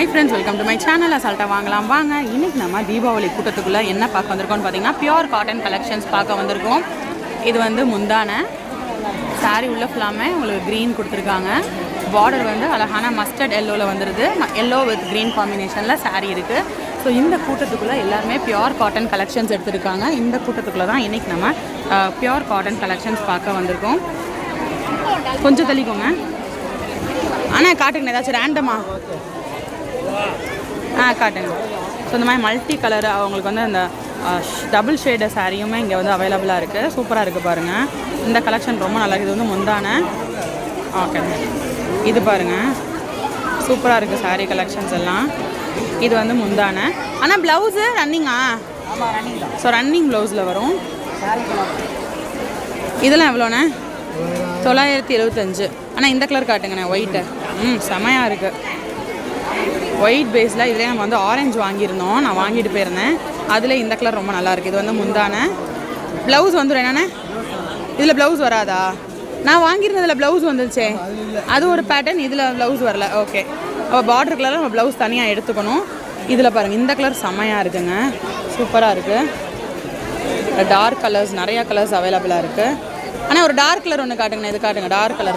Hi friends, welcome to my channel. அசால்ட்டாக வாங்கலாம் வாங்க. இன்றைக்கி நம்ம தீபாவளி கூட்டத்துக்குள்ளே என்ன பார்க்க வந்திருக்கோம்னு பார்த்தீங்கன்னா பியூர் காட்டன் கலெக்ஷன்ஸ் பார்க்க வந்திருக்கோம். இது வந்து முந்தான சாரீ உள்ள ஃபுல்லாமே உங்களுக்கு க்ரீன் கொடுத்துருக்காங்க. பார்டர் வந்து அழகான மஸ்டர்ட் எல்லோவில் வந்துடுது. எல்லோ வித் க்ரீன் காம்பினேஷனில் சாரீ இருக்குது. ஸோ இந்த கூட்டத்துக்குள்ளே எல்லாருமே பியூர் காட்டன் கலெக்ஷன்ஸ் எடுத்துருக்காங்க. இந்த கூட்டத்துக்குள்ளே தான் இன்றைக்கி நம்ம பியூர் காட்டன் கலெக்ஷன்ஸ் பார்க்க வந்திருக்கோம். கொஞ்சம் தெளிக்கோங்க. ஆனால் காட்டுங்க ஏதாச்சும் ரேண்டமா காட்டுங்க. ஸோ இந்த மாதிரி மல்டி கலர் அவங்களுக்கு வந்து அந்த டபுள் ஷேடு சாரியுமே இங்கே வந்து அவைலபிளாக இருக்குது. சூப்பராக இருக்குது பாருங்கள். இந்த கலெக்ஷன் ரொம்ப நல்லா இருக்குது. இது வந்து முந்தான ஓகே, இது பாருங்கள் சூப்பராக இருக்குது சாரீ கலெக்ஷன்ஸ் எல்லாம். இது வந்து முந்தான. ஆனால் ப்ளவுஸு ரன்னிங்கா? ஸோ ரன்னிங் ப்ளவுஸில் வரும். இதெல்லாம் எவ்வளோண்ணே? 975. ஆனால் இந்த கலர் காட்டுங்கண்ணே, ஒயிட்டு. செமையாக இருக்குது. ஒயிட் பேஸில் இதிலே நம்ம வந்து ஆரஞ்சு வாங்கியிருந்தோம். நான் வாங்கிட்டு போயிருந்தேன். அதில் இந்த கலர் ரொம்ப நல்லாயிருக்கு. இது வந்து முந்தான. ப்ளவுஸ் வந்துடும் என்னென்ன? இதில் ப்ளவுஸ் வராதா? நான் வாங்கியிருந்ததில் ப்ளவுஸ் வந்துருச்சே. அது ஒரு பேட்டர்ன், இதில் ப்ளவுஸ் வரல. ஓகே, அப்போ பார்டர் கலரில் நம்ம ப்ளவுஸ் தனியாக எடுத்துக்கணும். இதில் பாருங்கள், இந்த கலர் செம்மையாக இருக்குங்க. சூப்பராக இருக்குது. டார்க் கலர்ஸ், நிறையா கலர்ஸ் அவைலபிளாக இருக்குது. ஆனால் ஒரு டார்க் கலர் ஒன்று காட்டுங்கண்ணே. இது காட்டுங்க, டார்க் கலர்.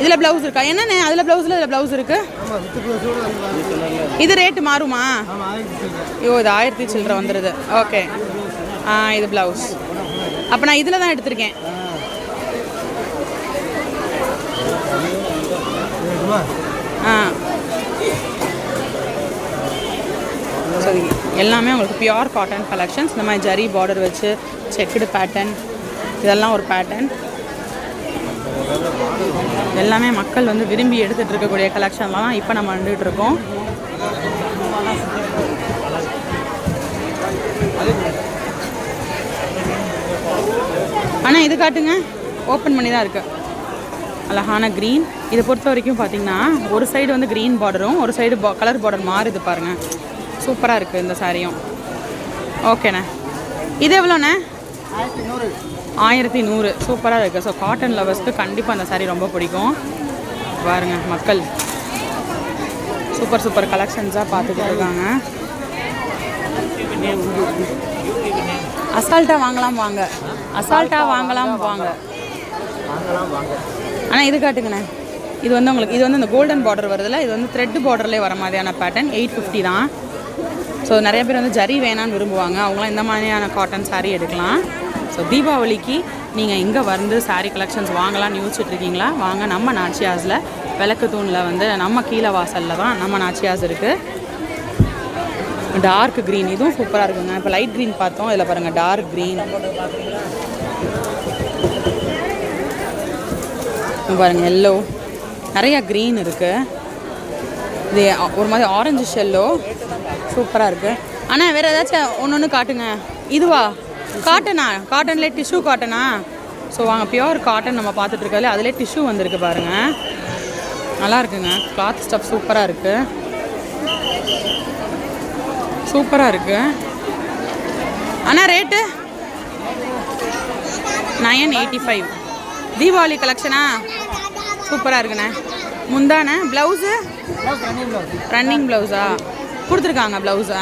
இதில் ப்ளவுஸ் இருக்கா? என்னண்ணே அதில் ப்ளவுஸில் இதில் ப்ளவுஸ் இருக்குது. இது ரேட்டு மாறுமா? ஐயோ, இது 1000 சில்லரை வந்துடுது. ஓகே, இது ப்ளவுஸ். அப்போ நான் இதில் தான் எடுத்திருக்கேன். சரி, எல்லாமே உங்களுக்கு பியூர் காட்டன் கலெக்ஷன்ஸ். இந்த மாதிரி ஜரி பார்டர் வச்சு செக்குடு பேட்டர்ன், இதெல்லாம் ஒரு பேட்டர்ன். எல்லாமே மக்கள் வந்து விரும்பி எடுத்துகிட்டு இருக்கக்கூடிய கலெக்ஷன்லாம் இப்போ நம்ம வந்துட்டு இருக்கோம். ஆனால் இது காட்டுங்க, ஓப்பன் பண்ணி தான் இருக்குது. அழகான க்ரீன். இதை பொறுத்த வரைக்கும் பார்த்திங்கன்னா ஒரு சைடு வந்து க்ரீன் பார்டரும் ஒரு சைடு கலர் பார்டர் மாறுது பாருங்கள். சூப்பராக இருக்குது இந்த சாரியும். ஓகேண்ணே, இது எவ்வளோண்ணே? 1100. சூப்பராக இருக்குது. ஸோ காட்டன் லவர்ஸ்க்கு கண்டிப்பாக அந்த சாரீ ரொம்ப பிடிக்கும். பாருங்கள், மக்கள் சூப்பர் சூப்பர் கலெக்ஷன்ஸாக பார்த்துக்கிட்டு இருக்காங்க. அசால்ட்டாக வாங்கலாம் வாங்க, அசால்ட்டாக வாங்கலாம் வாங்க. ஆனால் இது காட்டுங்கண்ணே. இது வந்து உங்களுக்கு இது வந்து இந்த கோல்டன் பார்டர் வருதில்ல, இது வந்து த்ரெட் பார்டர்லேயே வர மாதிரியான பேட்டர்ன். 850 தான். ஸோ நிறைய பேர் வந்து ஜரி வேணான்னு விரும்புவாங்க. அவங்களாம் இந்த மாதிரியான காட்டன் சாரீ எடுக்கலாம். ஸோ தீபாவளிக்கு நீங்கள் இங்கே வந்து சாரீ கலெக்ஷன்ஸ் வாங்கலாம்னு யோசிச்சுட்ருக்கீங்களா? வாங்க, நம்ம நாச்சியாஸில் விளக்கு தூணில் வந்து நம்ம கீழே வாசலில் தான் நம்ம நாச்சியாஸ் இருக்குது. டார்க் க்ரீன், இதுவும் சூப்பராக இருக்குங்க. இப்போ லைட் க்ரீன் பார்த்தோம், இதில் பாருங்கள் டார்க் க்ரீன். பாருங்கள் எல்லோ, நிறையா க்ரீன் இருக்குது. இது ஒரு மாதிரி ஆரஞ்சு ஷெல்லோ, சூப்பராக இருக்குது. ஆனால் வேறு ஏதாச்சும் ஒன்று காட்டுங்க. இதுவா காட்டனா? காட்டன்லேயே டிஷ்யூ காட்டனா? ஸோ வாங்க, பியூர் காட்டன் நம்ம பார்த்துட்ருக்காலே அதிலே டிஷ்யூ வந்திருக்கு பாருங்கள். நல்லா இருக்குங்க. கிளாத் ஸ்டஃப் சூப்பராக இருக்குது. சூப்பராக இருக்குது. ஆனால் ரேட்டு 985. தீபாவளி கலெக்ஷனா? சூப்பராக இருக்குண்ணே. முந்தான ப்ளவுஸு ரன்னிங் ப்ளவுஸா கொடுத்துருக்காங்க? ப்ளவுஸா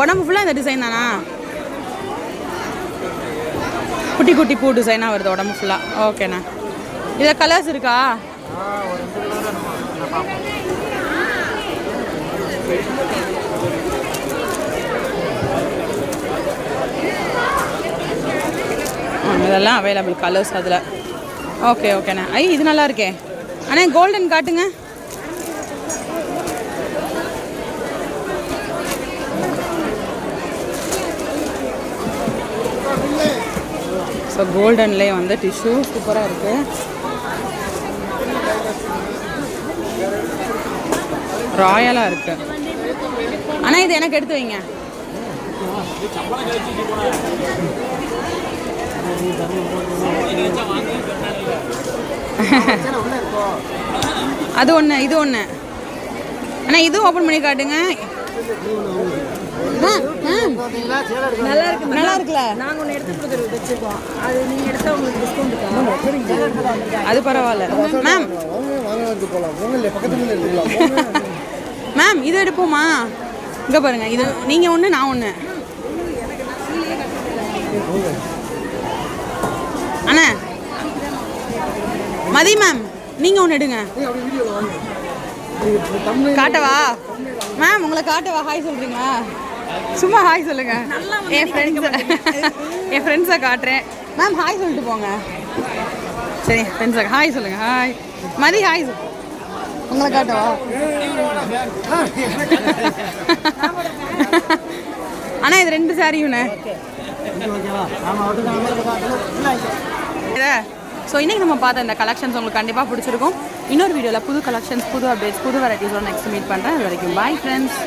உடம்பு ஃபுல்லாக இந்த டிசைன் தானா? குட்டி குட்டி பூ டிசைனாக வருது உடம்பு ஃபுல்லாக. ஓகேண்ணா. இதில் கலர்ஸ் இருக்கா? இதெல்லாம் அவைலபிள் கலர்ஸ் அதில். ஓகே ஓகேண்ணா. இது நல்லா இருக்கே. ஆனால் கோல்டன் காட்டுங்க. ஸோ கோல்டன்லேயே வந்து டிஷ்யூ சூப்பராக இருக்குது. ராயலாக இருக்குது. ஆனால் இது எனக்கு எடுத்து வைங்க. அது ஒன்று, இது ஒன்று. ஆனால் இதுவும் ஓப்பன் பண்ணி காட்டுங்க. நல்லா இருக்கு, நல்லா இருக்குல்ல? நாங்கள் ஒன்று எடுத்து வச்சுருக்கோம். அது நீங்கள் எடுத்தால் உங்களுக்கு டிஸ்கவுண்ட். அது பரவாயில்ல மேம். மேம் இது எடுப்போமா? இங்கே பாருங்கள், இது நீங்கள் ஒன்று நான் ஒன்று. அண்ணா மதி மேம் நீங்கள் ஒன்று எடுங்க. காட்டவா மேம்? உங்களை காட்டவா? ஹாய் சொல்கிறீங்களா? சும்மா ஹாய் சொல்லுங்க. என் ஃப்ரெண்ட்ஸை காட்டுறேன் மேம். ஹாய் சொல்லிட்டு போங்க. சரி ஃப்ரெண்ட்ஸை ஹாய் சொல்லுங்கள். ஹாய் மதி ஹாய் சொல். உங்களை காட்டவா? அண்ணா இது 2 சாரியுண்ணே. ஸோ இன்றைக்கி நம்ம பார்த்த இந்த கலெக்ஷன்ஸ் உங்களுக்கு கண்டிப்பாக பிடிச்சிருக்கும். இன்னொரு வீடியோவில் புது கலெக்ஷன்ஸ், புது அப்டேட்ஸ், புது வெரைட்டிஸோட நெக்ஸ்ட் மீட் பண்ணுறேன். அது வரைக்கும் பாய் ஃப்ரெண்ட்ஸ்.